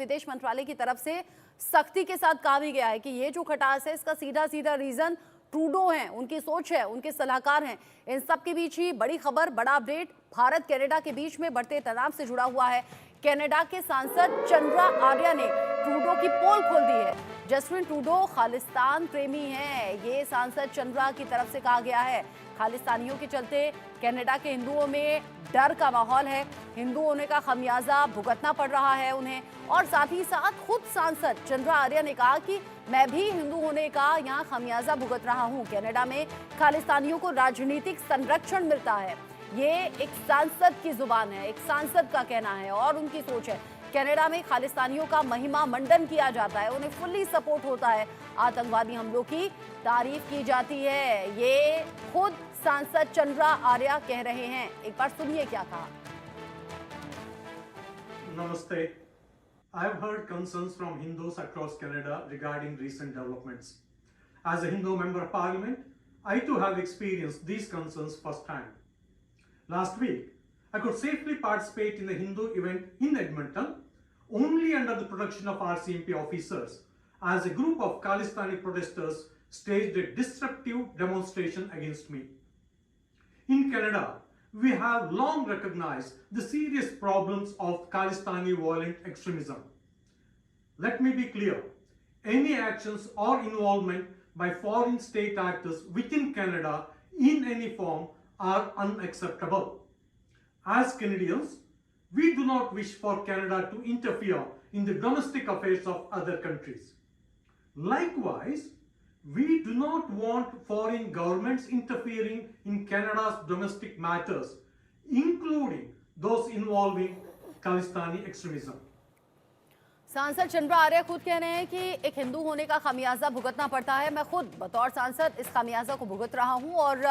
विदेश मंत्रालय की तरफ से सख्ती के साथ कहा भी गया है कि ये जो खटास है इसका सीधा सीधा रीजन ट्रूडो हैं, उनकी सोच है, उनके सलाहकार हैं। इन सब के बीच ही बड़ी खबर, बड़ा अपडेट भारत कनाडा के बीच में बढ़ते तनाव से जुड़ा हुआ है। कनाडा के सांसद चंद्रा आर्या ने ट्रूडो की पोल खोल दी है। जस्टिन ट्रूडो खालिस्तान प्रेमी हैं, ये सांसद चंद्रा की तरफ से कहा गया है। खालिस्तानियों के चलते कनाडा के हिंदुओं में डर का माहौल है, हिंदू होने का खमियाजा भुगतना पड़ रहा है उन्हें। और साथ ही साथ खुद सांसद चंद्रा आर्या ने कहा कि मैं भी हिंदू होने का यहाँ खमियाजा भुगत रहा हूँ। कनाडा में खालिस्तानियों को राजनीतिक संरक्षण मिलता है, ये एक सांसद की जुबान है, एक सांसद का कहना है और उनकी सोच है। कनाडा में खालिस्तानियों का महिमा मंडन किया जाता है, उन्हें फुल्ली सपोर्ट होता है, आतंकवादी हमलों की तारीफ की जाती है। ये खुद सांसद चंद्रा आर्या कह रहे हैं, एक बार सुनिए क्या कहा। Namaste. I have heard concerns from Hindus across Canada regarding recent developments. As a Hindu member of parliament, I too have experienced these concerns firsthand. Last week, I could safely participate in a Hindu event in Edmonton only under the protection of RCMP officers as a group of Khalistani protesters staged a disruptive demonstration against me. In Canada, we have long recognized the serious problems of Khalistani violent extremism. Let me be clear, any actions or involvement by foreign state actors within Canada in any form are unacceptable. As Canadians, we do not wish for Canada to interfere in the domestic affairs of other countries. Likewise, we do not want foreign governments interfering in Canada's domestic matters, including those involving Khalistani extremism. सांसद चंद्रा आर्या खुद कह रहे हैं कि एक हिंदू होने का खमियाजा भुगतना पड़ता है। मैं खुद बतौर सांसद इस खमियाजा को भुगत रहा हूं और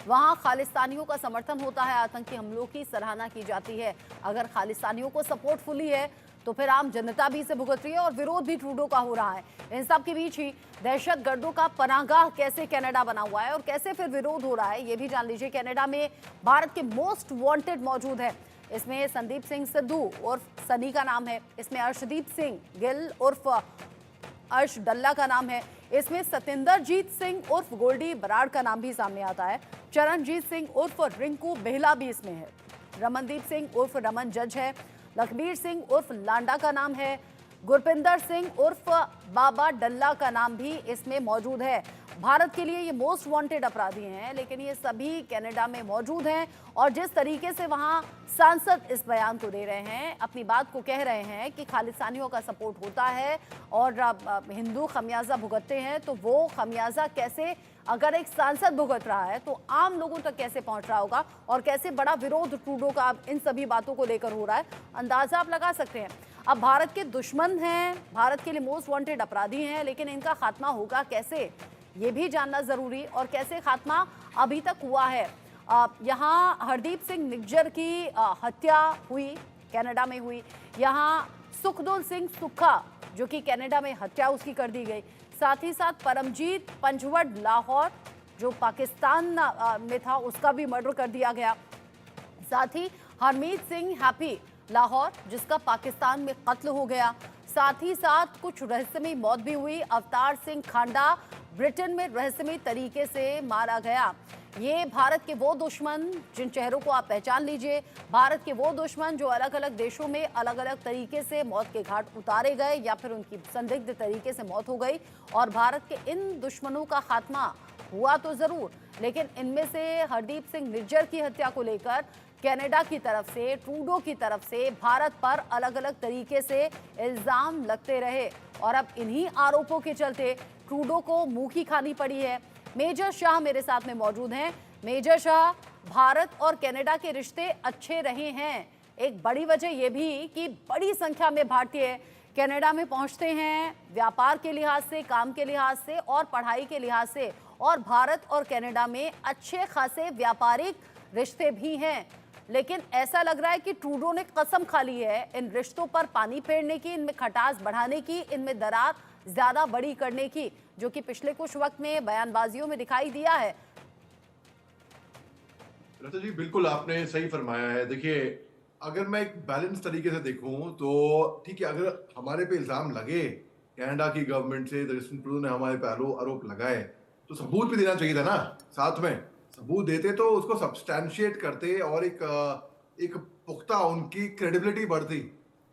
वहां खालिस्तानियों का समर्थन होता है, आतंकी हमलों की सराहना की जाती है। अगर खालिस्तानियों को सपोर्ट फुली है तो फिर आम जनता भी इसे भुगत रही है और विरोध भी ट्रूडो का हो रहा है। इन सब के बीच ही दहशतगर्दों का पनाहगाह कैसे कनाडा बना हुआ है और कैसे फिर विरोध हो रहा है, ये भी जान लीजिए। कनाडा में भारत के मोस्ट वांटेड मौजूद है। इसमें संदीप सिंह सिद्धू उर्फ सनी का नाम है, इसमें अर्शदीप सिंह गिल उर्फ अर्श डल्ला का नाम है, इसमें सतिंदरजीत सिंह उर्फ गोल्डी बराड़ का नाम भी सामने आता है, चरणजीत सिंह उर्फ रिंकू बेहला भी इसमें है, रमनदीप सिंह उर्फ रमन जज है, लखबीर सिंह उर्फ लांडा का नाम है, गुरपिंदर सिंह उर्फ बाबा डल्ला का नाम भी इसमें मौजूद है। भारत के लिए ये मोस्ट वांटेड अपराधी हैं, लेकिन ये सभी कनाडा में मौजूद हैं और जिस तरीके से वहाँ सांसद इस बयान को दे रहे हैं, अपनी बात को कह रहे हैं कि खालिस्तानियों का सपोर्ट होता है और हिंदू खमियाजा भुगतते हैं, तो वो खमियाजा कैसे अगर एक सांसद भुगत रहा है तो आम लोगों तक कैसे पहुंच रहा होगा और कैसे बड़ा विरोध ट्रूडो का इन सभी बातों को लेकर हो रहा है, अंदाजा आप लगा सकते हैं। अब भारत के दुश्मन हैं, भारत के लिए मोस्ट वांटेड अपराधी हैं, लेकिन इनका खात्मा होगा कैसे, ये भी जानना जरूरी और कैसे खात्मा अभी तक हुआ है। यहाँ हरदीप सिंह निज्जर की हत्या हुई, कनाडा में हुई। यहाँ सुखदुल सिंह सुक्खा जो कि कनाडा में हत्या उसकी कर दी गई। साथ ही साथ परमजीत पंजवड़ लाहौर जो पाकिस्तान में था उसका भी मर्डर कर दिया गया। साथ ही हरमीत सिंह हैप्पी लाहौर जिसका पाकिस्तान में कत्ल हो गया। साथ ही साथ कुछ रहस्यमयी मौत भी हुई। अवतार सिंह खांडा ब्रिटेन में रहस्यमयी तरीके से मारा गया। ये भारत के वो दुश्मन जिन चेहरों को आप पहचान लीजिए, भारत के वो दुश्मन जो अलग अलग देशों में अलग अलग तरीके से मौत के घाट उतारे गए या फिर उनकी संदिग्ध तरीके से मौत हो गई। और भारत के इन दुश्मनों का खात्मा हुआ तो जरूर, लेकिन इनमें से हरदीप सिंह निज्जर की हत्या को लेकर कनाडा की तरफ से, ट्रूडो की तरफ से भारत पर अलग अलग तरीके से इल्जाम लगते रहे और अब इन्हीं आरोपों के चलते ट्रूडो को मुंह की खानी पड़ी है। मेजर शाह मेरे साथ में मौजूद हैं। मेजर शाह, भारत और कनाडा के रिश्ते अच्छे रहे हैं, एक बड़ी वजह यह भी कि बड़ी संख्या में भारतीय कनाडा में पहुंचते हैं व्यापार के लिहाज से, काम के लिहाज से और पढ़ाई के लिहाज से, और भारत और कनाडा में अच्छे खासे व्यापारिक रिश्ते भी हैं। लेकिन ऐसा लग रहा है कि ट्रूडो ने कसम खा ली है इन रिश्तों पर पानी फेरने की, इनमें खटास बढ़ाने की, इनमें दरार ज्यादा बड़ी करने की, जो कि पिछले कुछ वक्त में बयानबाजियों में दिखाई दिया है। रता जी बिल्कुल आपने सही फरमाया है। देखिए अगर मैं एक बैलेंस तरीके से देखूं तो ठीक है, अगर हमारे पे इल्जाम लगे, कनाडा की गवर्नमेंट से जस्टिन ट्रूडो ने हमारे पे आरोप लगाए, तो सबूत भी देना चाहिए था ना। साथ में सबूत देते तो उसको सब्सटैंशिएट करते और एक पुख्ता उनकी क्रेडिबिलिटी बढ़ती।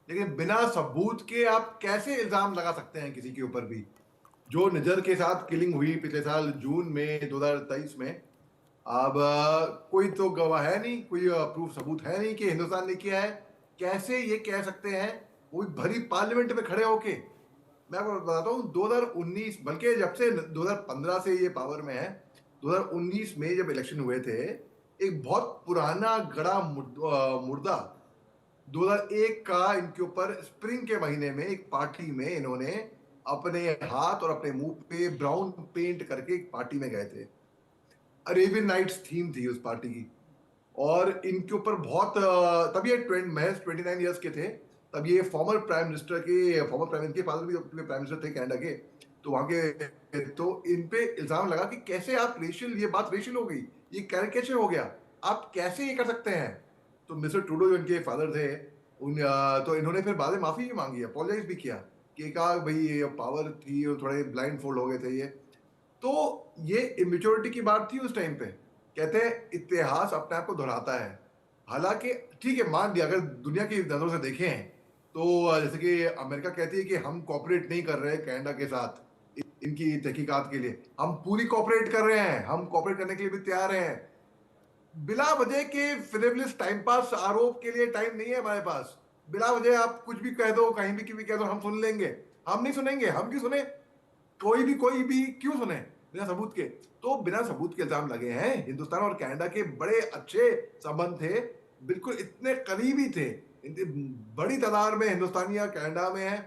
लेकिन बिना सबूत के आप कैसे इल्जाम लगा सकते हैं किसी के ऊपर भी? जो निजर के साथ किलिंग हुई पिछले साल जून में 2023 में, अब कोई तो गवाह है नहीं, कोई प्रूफ सबूत है नहीं कि हिंदुस्तान ने किया है। कैसे ये कह सकते हैं वो भी भरी पार्लियामेंट में खड़े होके? मैं आपको बताता हूँ 2019, बल्कि जब से 2015 से ये पावर में है, 2019 में जब इलेक्शन हुए थे, एक बहुत पुराना गड़ा मुर्दा 2001 का इनके ऊपर स्प्रिंग के महीने में एक पार्टी में इन्होंने अपने हाथ और अपने मुंह पे ब्राउन पेंट करके एक पार्टी में गए थे। अरेबियन नाइट्स थीम थी उस पार्टी की, और इनके ऊपर बहुत तब ये महज 29 ईयर्स के थे। तब ये फॉर्मर प्राइम मिनिस्टर के फादर भी प्राइम मिनिस्टर थे कनाडा के, तो वहां के, तो इन पे इल्जाम लगा कि कैसे आप रेशियल, ये बात रेशियल हो गई, ये कैरिकेचर हो गया, आप कैसे ये कर सकते हैं? तो मिस्टर ट्रूडो जो इनके फादर थे, तो इन्होंने फिर बाद में माफी भी मांगी, अपोलोजाइज भी किया कि कहा भाई ये पावर थी, थोड़े ब्लाइंड फोल्ड हो गए थे ये। तो ये इमेच्योरिटी की बात थी उस टाइम पे। कहते हैं इतिहास अपने आप को दोहराता है। हालांकि ठीक है, मान लिया अगर दुनिया की नजरों से देखें तो जैसे कि अमेरिका कहती है कि हम कोऑपरेट नहीं कर रहे कनाडा के साथ इनकी तहकीकात के लिए, हम पूरी कोऑपरेट कर रहे हैं, हम कोऑपरेट करने के लिए भी तैयार हैं। बिला वजह के फ्रिवलेस टाइम पास आरोप के लिए टाइम नहीं है हमारे पास। बिला वजह आप कुछ भी कह दो, कहीं भी कह दो, हम सुन लेंगे। हम नहीं सुनेंगे, हम क्यों सुने? कोई भी क्यों सुने बिना सबूत के? तो बिना सबूत के इल्जाम लगे हैं। हिंदुस्तान और कनाडा के बड़े अच्छे संबंध थे, बिल्कुल इतने करीबी थे, बड़ी तादाद में हिंदुस्तानियां कनाडा में हैं,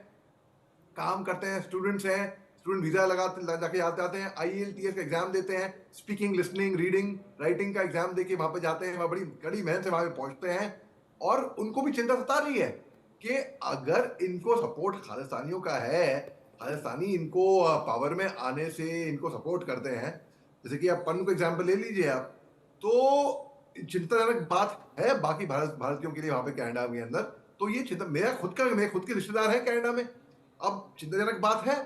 काम करते हैं, स्टूडेंट्स हैं, स्टूडेंट वीजा जाके जाते हैं, IELTS का एग्जाम देते हैं, स्पीकिंग, लिसनिंग, रीडिंग, राइटिंग का एग्जाम देके वहां पे जाते हैं, वहां बड़ी कड़ी मेहनत से वहां पे पहुंचते हैं। और उनको भी चिंता सता रही है कि अगर इनको सपोर्ट खालिस्तानियों का है, खालिस्तानी इनको पावर में आने से इनको सपोर्ट करते हैं, जैसे कि आप पन्नू का एग्जाम्पल ले लीजिए आप, तो चिंताजनक बात है बाकी भारतीयों के लिए वहां पे कनाडा के अंदर। तो ये चिंता, मेरे खुद के रिश्तेदार हैं कनाडा में। अब चिंताजनक बात है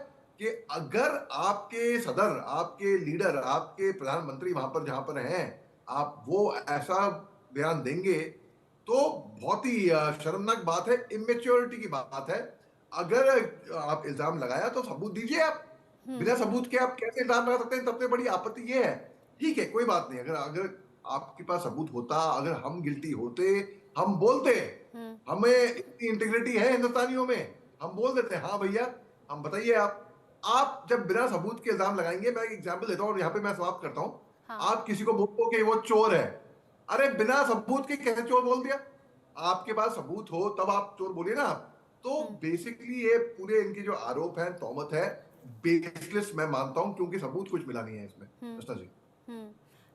कि अगर आपके सदर, आपके लीडर, आपके प्रधानमंत्री वहां पर जहां पर हैं, आप वो ऐसा बयान देंगे तो बहुत ही शर्मनाक बात है, इमेच्योरिटी की बात है। अगर आप इल्जाम लगाया तो सबूत दीजिए आप। बिना सबूत के आप कैसे इल्जाम लगा सकते हैं? सबसे बड़ी आपत्ति ये है। ठीक है, कोई बात नहीं, अगर अगर आपके पास सबूत होता, अगर हम गिल्टी होते, हम बोलते, हमें इतनी इंटीग्रिटी है हिंदुस्तानियों में, हम बोल देते हैं हाँ भैया, हम बताइए आप जब बिना सबूत के इल्जाम लगाएंगे, मैं एक एग्जाम्पल देता हूँ और यहाँ पे मैं समाप्त करता हूँ। हाँ। आप किसी को बोलो कि वो चोर है, अरे बिना सबूत के कैसे चोर बोल दिया? आपके पास सबूत हो तब आप चोर बोलिए ना आप। तो बेसिकली ये पूरे इनके जो आरोप हैं, तोहमत है, बेसलेस मैं मानता हूं, क्योंकि सबूत कुछ मिला नहीं है इसमें। रचना जी,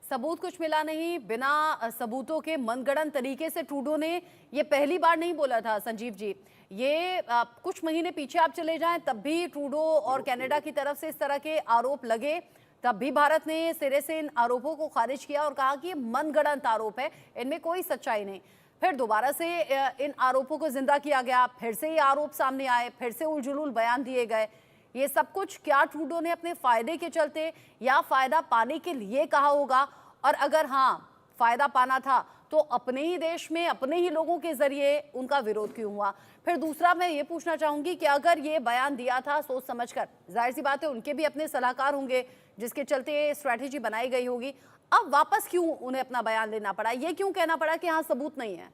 सबूत कुछ मिला नहीं, बिना सबूतों के मनगढ़ंत तरीके से ट्रूडो ने ये पहली बार नहीं बोला था संजीव जी। ये कुछ महीने पीछे आप चले जाएं तब भी ट्रूडो और कनाडा की तरफ से इस तरह के आरोप लगे, तब भी भारत ने सिरे से इन आरोपों को खारिज किया और कहा कि ये मनगढ़ंत आरोप है, इनमें कोई सच्चाई नहीं। फिर दोबारा से इन आरोपों को जिंदा किया गया, फिर से ये आरोप सामने आए, फिर से उलझुल बयान दिए गए। ये सब कुछ क्या ट्रूडो ने अपने फायदे के चलते या फायदा पाने के लिए कहा होगा? और अगर हाँ फायदा पाना था तो अपने ही देश में अपने ही लोगों के जरिए उनका विरोध क्यों हुआ? फिर दूसरा मैं ये पूछना चाहूंगी कि अगर ये बयान दिया था सोच समझकर, जाहिर सी बात है उनके भी अपने सलाहकार होंगे जिसके चलते स्ट्रैटेजी बनाई गई होगी, अब वापस क्यों उन्हें अपना बयान लेना पड़ा? ये क्यों कहना पड़ा कि हाँ सबूत नहीं है?